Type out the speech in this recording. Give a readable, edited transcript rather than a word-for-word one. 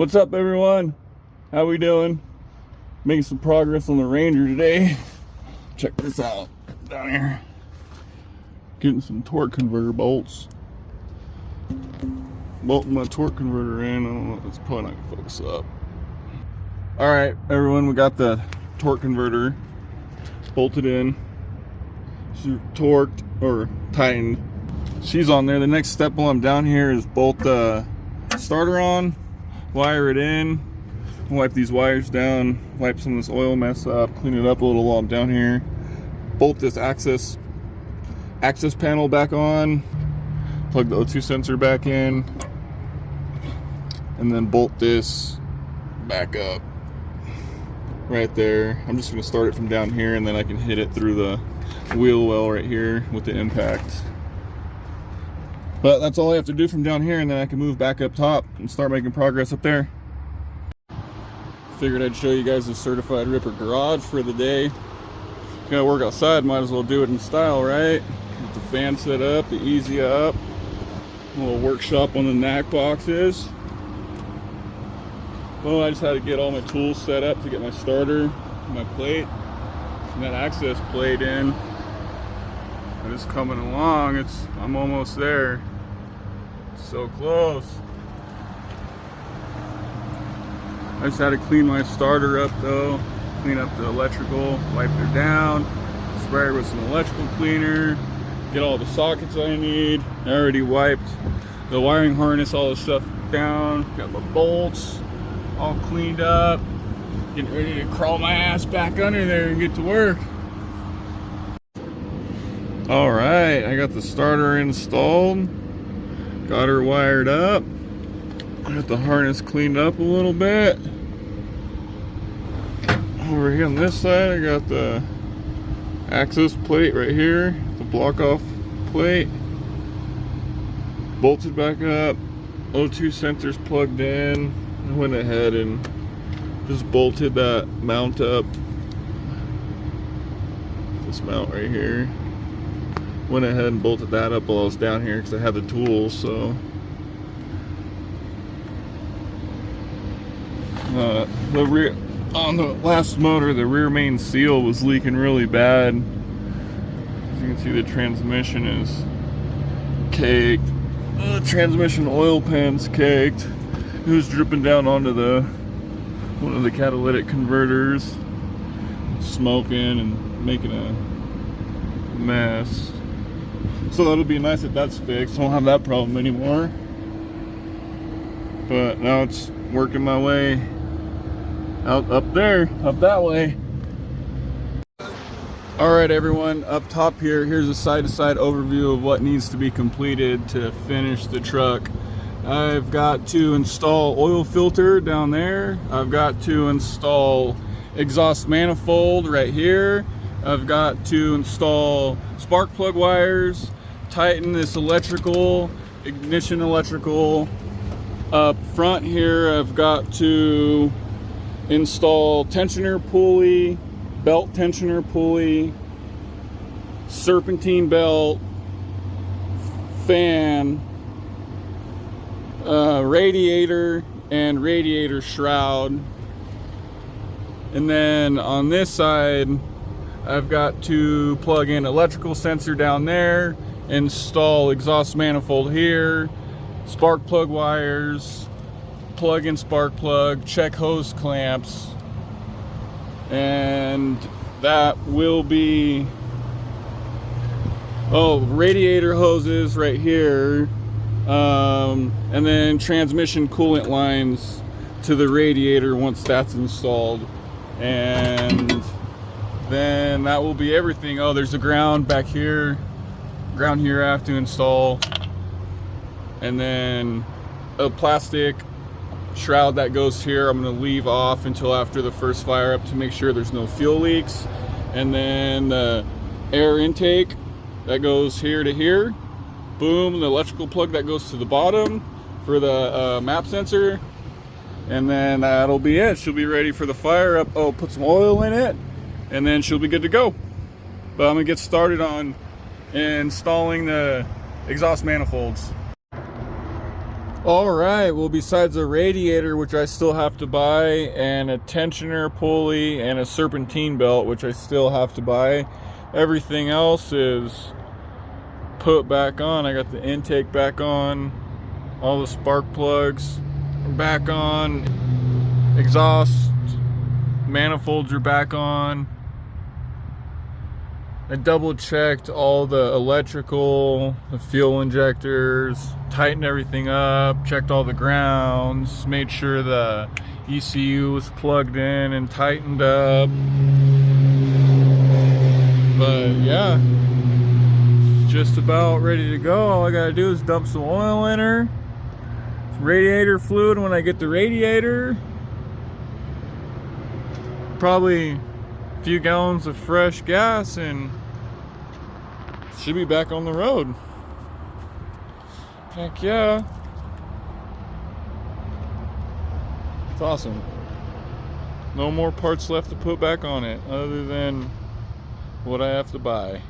What's up, everyone? How we doing? Making some progress on the Ranger today. Check this out down here. Getting some torque converter bolts. Bolting my torque converter in. I don't know, it's probably not gonna focus up. All right, everyone, we got the torque converter bolted in. She's torqued or tightened. She's on there. The next step while I'm down here is bolt the starter on, wire it in, wipe these wires down, wipe some of this oil mess up, clean it up a little while I'm down here, bolt this access panel back on, plug the O2 sensor back in, and then bolt this back up right there. I'm just going to start it from down here, and then I can hit it through the wheel well right here with the impact. But that's all I have to do from down here, and then I can move back up top and start making progress up there. Figured I'd show you guys the certified ripper garage for the day. Gotta work outside, might as well do it in style, right? Get the fan set up, the easy up, a little workshop on the knack boxes. Well, I just had to get all my tools set up to get my starter, my plate, and that access plate in. And it's coming along. I'm almost there. So close. I just had to clean my starter up though, clean up the electrical, wipe it down, spray it with some electrical cleaner, get all the sockets I need. I already wiped the wiring harness, all the stuff down, got my bolts all cleaned up, getting ready to crawl my ass back under there and get to work. All right, I got the starter installed, got her wired up, got the harness cleaned up a little bit. Over here on this side, I got the access plate right here, the block off plate, bolted back up, O2 sensors plugged in. I went ahead and just bolted that mount up, this mount right here. Went ahead and bolted that up while I was down here because I had the tools. So on the last motor, the rear main seal was leaking really bad. As you can see, the transmission is caked. The transmission oil pan's caked. It was dripping down onto one of the catalytic converters, smoking and making a mess. So that'll be nice that that's fixed. I won't have that problem anymore. But now it's working my way out up there, up that way. All right, everyone, up top here, here's a side-to-side overview of what needs to be completed to finish the truck. I've got to install oil filter down there. I've got to install exhaust manifold right here. I've got to install spark plug wires, tighten this electrical, ignition electrical. Up front here, I've got to install tensioner pulley, belt tensioner pulley, serpentine belt, fan, radiator, and radiator shroud. And then on this side, I've got to plug in electrical sensor down there, install exhaust manifold here, spark plug wires, plug in spark plug, check hose clamps, and that will be, radiator hoses right here, and then transmission coolant lines to the radiator once that's installed. And then that will be everything. Oh, there's a ground back here. Ground here I have to install. And then a plastic shroud that goes here I'm going to leave off until after the first fire up to make sure there's no fuel leaks. And then the air intake that goes here to here. Boom, the electrical plug that goes to the bottom for the map sensor. And then that'll be it. She'll be ready for the fire up. Oh, put some oil in it, and then she'll be good to go. But I'm gonna get started on installing the exhaust manifolds. All right, well, besides the radiator, which I still have to buy, and a tensioner pulley and a serpentine belt, which I still have to buy, everything else is put back on. I got the intake back on, all the spark plugs are back on, exhaust manifolds are back on. I double checked all the electrical, the fuel injectors, tightened everything up, checked all the grounds, made sure the ECU was plugged in and tightened up. But yeah, just about ready to go. All I gotta do is dump some oil in her, some radiator fluid when I get the radiator, probably a few gallons of fresh gas, and should be back on the road. Heck yeah. It's awesome. No more parts left to put back on it other than what I have to buy.